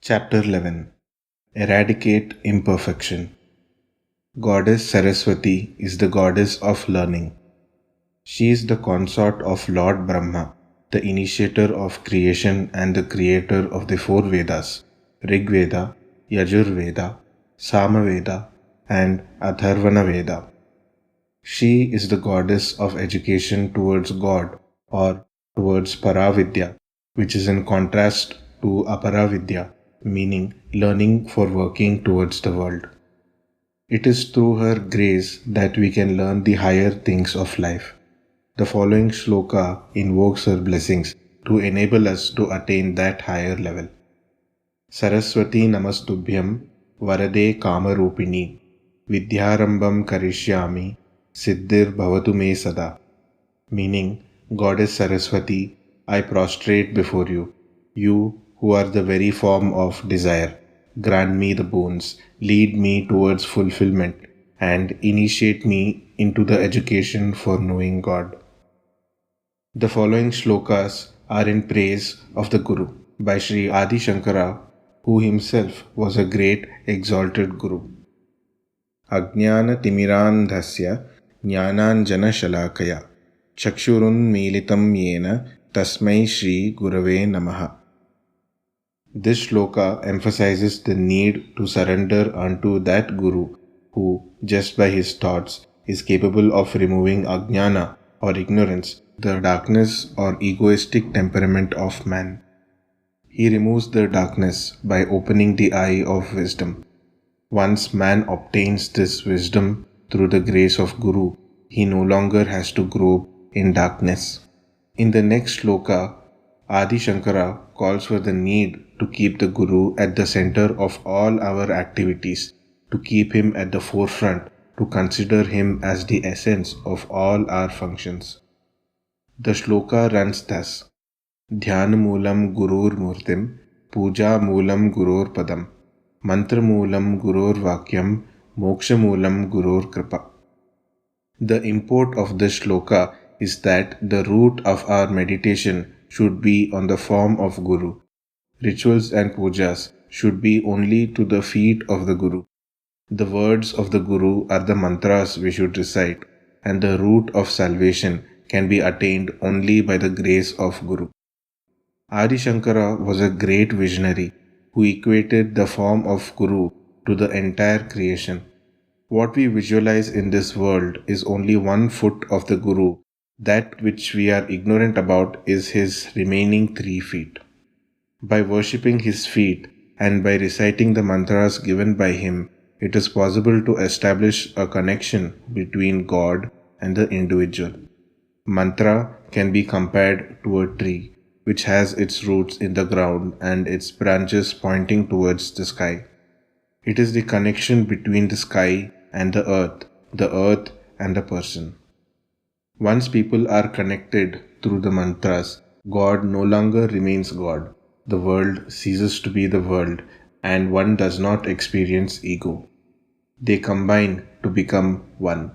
Chapter 11. Eradicate Imperfection. Goddess Saraswati is the goddess of learning. She is the consort of Lord Brahma, the initiator of creation and the creator of the four Vedas, Rig Veda, Yajur Veda, Sama Veda, and Atharvana Veda. She is the goddess of education towards God or towards Paravidya, which is in contrast to Aparavidya, meaning learning for working towards the world. It is through her grace that we can learn the higher things of life. The following shloka invokes her blessings to enable us to attain that higher level. Saraswati Namastubhyam Varade Kamarupini Vidyarambam Karishyami Siddhir Bhavatu Me Sada. Meaning, Goddess Saraswati, I prostrate before you, you who are the very form of desire. Grant me the boons, lead me towards fulfillment, and initiate me into the education for knowing God. The following shlokas are in praise of the Guru by Sri Adi Shankara, who himself was a great exalted Guru. Ajnana Timirandhasya Jnananjana Shalakaya Chakshurunmilitam Yena Tasmai Shri Gurave Namaha. This shloka emphasizes the need to surrender unto that Guru who, just by his thoughts, is capable of removing ajnana or ignorance, the darkness or egoistic temperament of man. He removes the darkness by opening the eye of wisdom. Once man obtains this wisdom through the grace of Guru, he no longer has to grope in darkness. In the next shloka, Adi Shankara calls for the need to keep the Guru at the center of all our activities, to keep him at the forefront, to consider him as the essence of all our functions. The shloka runs thus: Dhyana Moolam Gurur Murtim, Puja Moolam Gurur Padam, Mantra Moolam Gurur Vakyam, Moksha Moolam Gurur Kripa. The import of this shloka is that the root of our meditation should be on the form of Guru. Rituals and pujas should be only to the feet of the Guru. The words of the Guru are the mantras we should recite, and the root of salvation can be attained only by the grace of Guru. Adi Shankara was a great visionary who equated the form of Guru to the entire creation. What we visualize in this world is only 1 foot of the Guru. That which we are ignorant about is his remaining 3 feet. By worshipping his feet and by reciting the mantras given by him, it is possible to establish a connection between God and the individual. Mantra can be compared to a tree which has its roots in the ground and its branches pointing towards the sky. It is the connection between the sky and the earth and the person. Once people are connected through the mantras, God no longer remains God. The world ceases to be the world, and one does not experience ego. They combine to become one.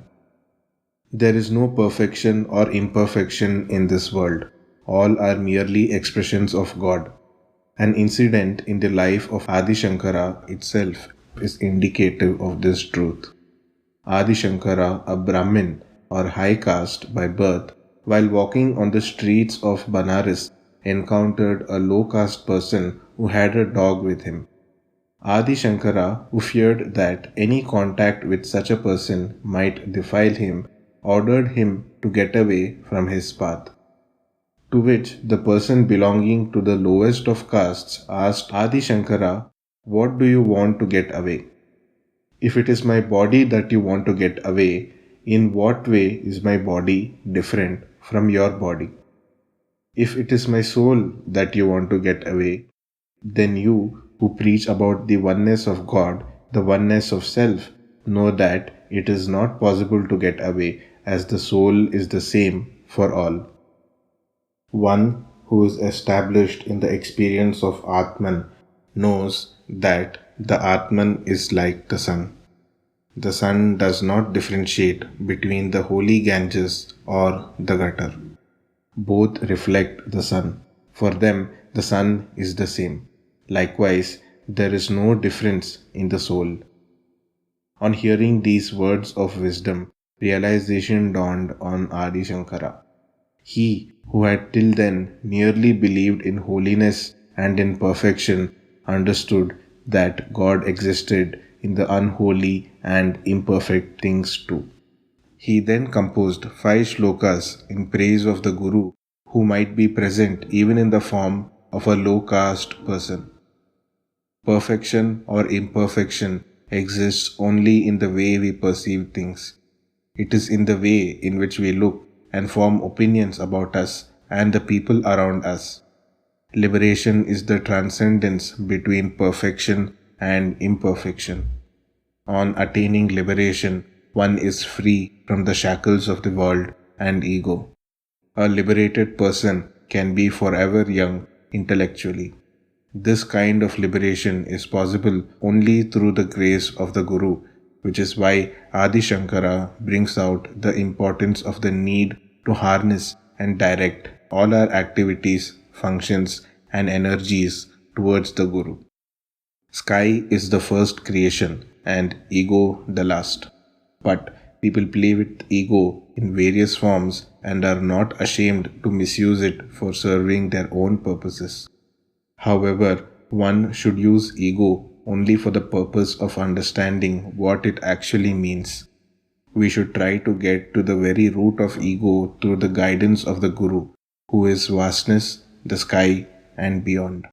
There is no perfection or imperfection in this world. All are merely expressions of God. An incident in the life of Adi Shankara itself is indicative of this truth. Adi Shankara, a Brahmin or high caste by birth, while walking on the streets of Banaras, encountered a low caste person who had a dog with him. Adi Shankara, who feared that any contact with such a person might defile him, ordered him to get away from his path. To which the person belonging to the lowest of castes asked Adi Shankara, "What do you want to get away? If it is my body that you want to get away, in what way is my body different from your body? If it is my soul that you want to get away, then you who preach about the oneness of God, the oneness of self, know that it is not possible to get away, as the soul is the same for all." One who is established in the experience of Atman knows that the Atman is like the sun. The sun does not differentiate between the holy Ganges or the gutter. Both reflect the sun. For them, the sun is the same. Likewise, there is no difference in the soul. On hearing these words of wisdom, realization dawned on Adi Shankara. He, who had till then merely believed in holiness and in perfection, understood that God existed in the unholy and imperfect things too. He then composed 5 shlokas in praise of the Guru, who might be present even in the form of a low caste person. Perfection or imperfection exists only in the way we perceive things. It is in the way in which we look and form opinions about us and the people around us. Liberation is the transcendence between perfection and imperfection. On attaining liberation, one is free from the shackles of the world and ego. A liberated person can be forever young intellectually. This kind of liberation is possible only through the grace of the Guru, which is why Adi Shankara brings out the importance of the need to harness and direct all our activities, functions, and energies towards the Guru. Sky is the first creation and ego the last. But people play with ego in various forms and are not ashamed to misuse it for serving their own purposes. However, one should use ego only for the purpose of understanding what it actually means. We should try to get to the very root of ego through the guidance of the Guru, who is vastness, the sky, and beyond.